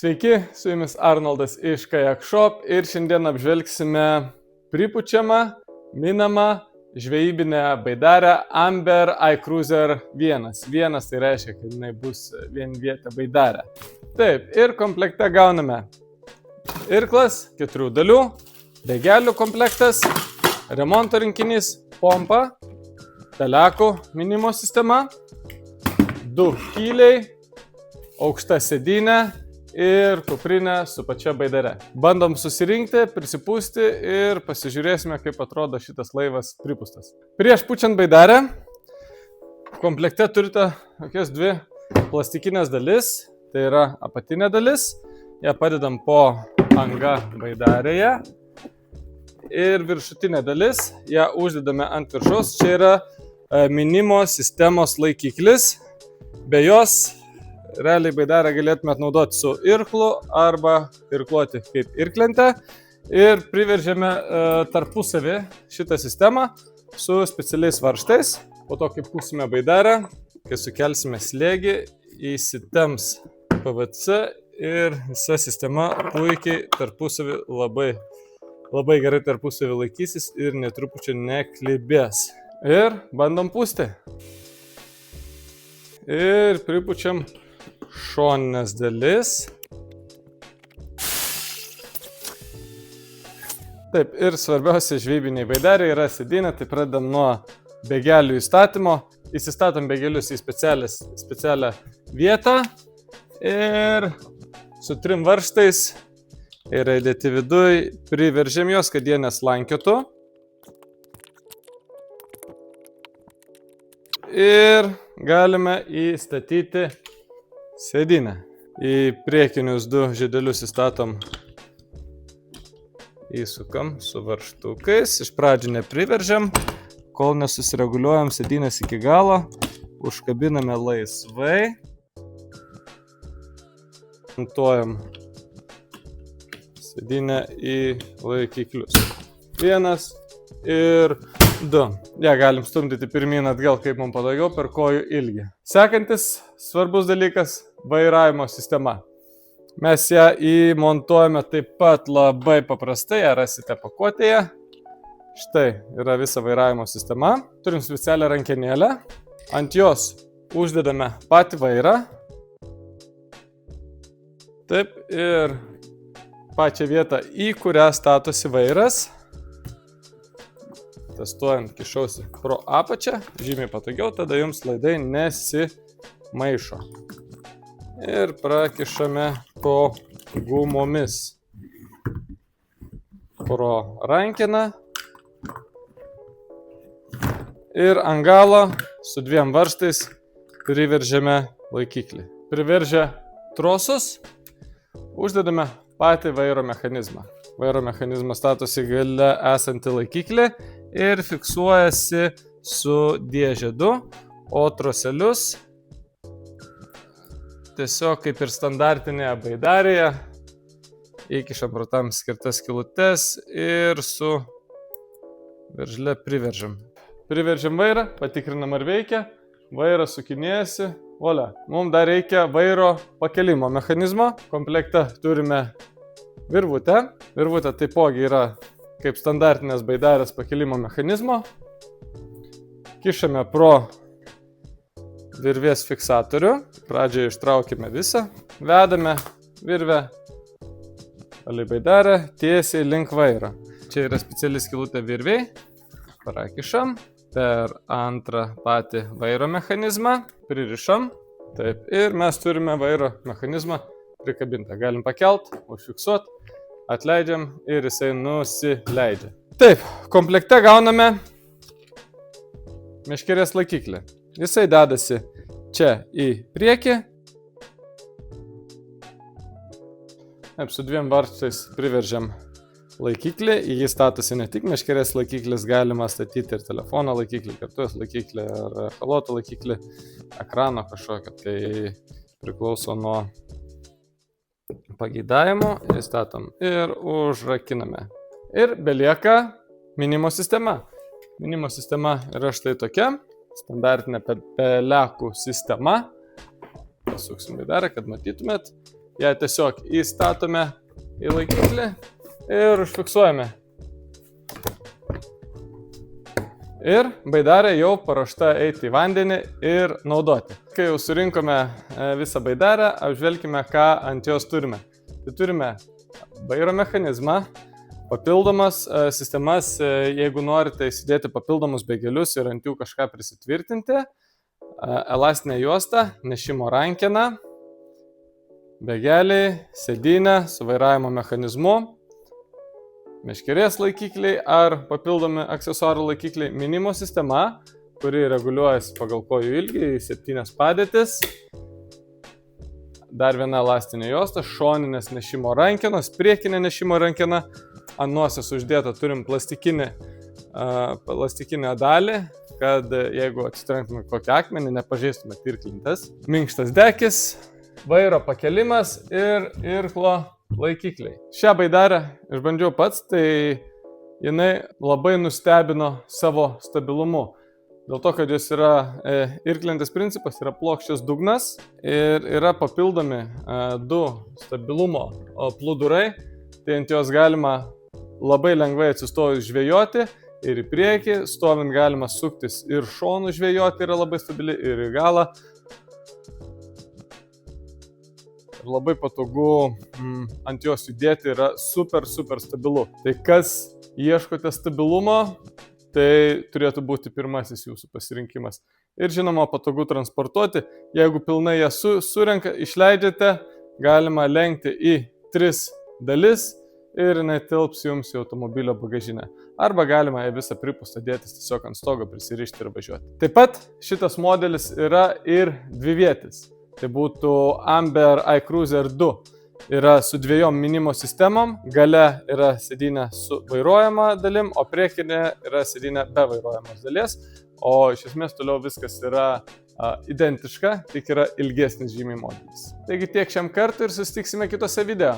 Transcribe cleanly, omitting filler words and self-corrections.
Sveiki, su jumis Arnoldas iš Kayak Shop ir šiandien apžvelgsime pripučiamą, minamą, žvejybinę baidarę Amber iCruiser 1. Vienas tai reiškia, kad jinai bus vienvietė baidarė. Taip, ir komplekte gauname irklas, 4 dalių, begelių komplektas, remonto rinkinys, pompa, pelekų minimo sistema, 2 kyliai, aukšta sėdynė ir kuprinė su pačia baidare. Bandom susirinkti, prisipūsti ir pasižiūrėsime, kaip atrodo šitas laivas pripūstas. Prieš pučiant baidarę komplekte turite tokias 2 plastikinės dalis, tai yra apatinė dalis, ją padedam po anga baidarėje ir viršutinė dalis, ją uždedame ant viršaus, čia yra minimo sistemos laikiklis, be jos realiai baidarę galėtumėt naudoti su irklu arba irkluoti kaip irklentę ir priveržiame tarpusavį šitą sistemą su specialiais varžtais. Po to, kai pūsime baidarę, kai sukelsime slėgį, įsitemps PVC ir visa sistema puikiai tarpusavį labai gerai tarpusavį laikysis ir netrupučiu neklibės. Ir bandom pūsti. Ir pripučiam šoninės dalis. Taip, ir svarbiausia žvejybiniai baidariai yra sėdynė, tai pradedam nuo begelių įstatymo. Įsistatom begelius į specialią vietą ir su 3 varžtais yra įdėti viduj, priveržiam juos, kad jie neslankiotų. Ir galime įstatyti sėdynę. Į priekinius 2 žiedelius įstatom, įsukam su varžtukais. Iš pradžių nepriveržiam, kol nesusireguliuojam sėdynės iki galo. Užkabiname laisvai. Montuojam sėdynę į laikiklius. 1 ir 2. Ja, galim stumdyti pirmyn atgal, kaip mums patogiau, per kojų ilgį. Sekantis svarbus dalykas – vairavimo sistema. Mes ją įmontuojame taip pat labai paprastai, ją rasite pakuotėje. Štai yra visa vairavimo sistema. Turim specialią rankenėlę. Ant jos uždedame patį vairą. Taip, ir pačią vietą, į kurią statosi vairas. Testuojant, kišausi pro apačią, žymiai patogiau, tada jums laidai nesimaišo. Ir prakišame po gumomis. Pro rankeną. Ir ant galo su 2 varžtais priveržiame laikiklį. Priveržę trosus, uždedame patį vairo mechanizmą. Vairo mechanizmas statosi gale esantį laikiklį ir fiksuojasi su dėžėdu, o troselius tiesiog kaip ir standartinėje baidarėje įkišam pro tam skirtas skylutes ir su veržle priveržiam. Priveržiam vairą, patikrinam ar veikia, vairas sukinėjasi, volia. Mums dar reikia vairo pakelimo mechanizmo. Komplekte turime virvutę. Virvutė taipogi yra kaip standartinės baidarės pakelimo mechanizmo. Kišame pro virvės fiksatorių. Pradžioje ištraukime visą. Vedame virvę palei baidarę tiesiai link vairo. Čia yra speciali skylutė virviai. Prakišam per antrą patį vairo mechanizmą. Pririšam. Taip, ir mes turime vairo mechanizmą prikabintą. Galim pakelt, užfiksuot. Atleidžiam ir jisai nusileidžia. Taip, komplekte gauname meškerės laikiklį. Jisai dedasi čia į priekį. Taip, su 2 varžtais priveržiam laikiklį. Į jį statosi ne tik meškerės laikiklis, galima statyti ir telefono laikiklį, kartuos laikiklį ar echaloto laikiklį, ekrano kažkokio. Tai priklauso nuo pageidavimo, įstatom ir užrakiname. Ir belieka minimo sistema. Minimo sistema yra štai tokia, standartinė pelekų sistema. Pasuksim baidarę, kad matytumėt. ją tiesiog įstatome į laikiklį ir užfiksuojame. Ir baidarė jau paruošta eiti į vandenį ir naudoti. Kai jau surinkome visą baidarę, apžvelkime, ką ant jos turime. Tai turime vairo mechanizmą, papildomas sistemas, jeigu norite įsidėti papildomus begelius ir ant jų kažką prisitvirtinti, elastinę juostą, nešimo rankeną, begeliai, sėdynę su vairavimo mechanizmu, meškerės laikikliai ar papildomi aksesuarų laikikliai, mynimo sistema, kuri reguliuojasi pagal kojų ilgį į 7 padėtis, dar viena elastinė juosta, šoninės nešimo rankenos, priekinė nešimo rankena, ant nosies uždėta turim plastikinę dalį, kad jeigu atsitrenktume kokį akmenį, nepažeistume irklintės, minkštas dekis, vairo pakelimas ir irklo laikikliai. Šią baidarę išbandžiau pats, tai jinai labai nustebino savo stabilumu. Dėl to, kad jos yra irklentės principas, yra plokščias dugnas ir yra papildomi 2 stabilumo plūdurai, tai ant jos galima labai lengvai atsistojus žvejoti ir į priekį, stovint galima suktis ir šonų žvejoti, yra labai stabili, ir į galą. Ir labai patogu ant jos judėti, yra super stabilu. Tai kas ieškote stabilumo, tai turėtų būti pirmasis jūsų pasirinkimas. Ir žinoma, patogu transportuoti. Jeigu pilnai ją surenka, išleidžiate, galima lenkti į 3 dalis ir jinai tilps jums į automobilio bagažinę. Arba galima ją visą pripūstą dėtis tiesiog ant stogo, prisirišti ir važiuoti. Taip pat šitas modelis yra ir dvivietis. Tai būtų Amber iCruiser 2. Yra su 2 mynimo sistemom, gale yra sėdynė su vairuojama dalim, o priekinė yra sėdynė be vairuojamos dalies, o iš esmės toliau viskas yra identiška, tik yra ilgesnis žymiai modelis. Taigi tiek šiam kartui ir susitiksime kitose video.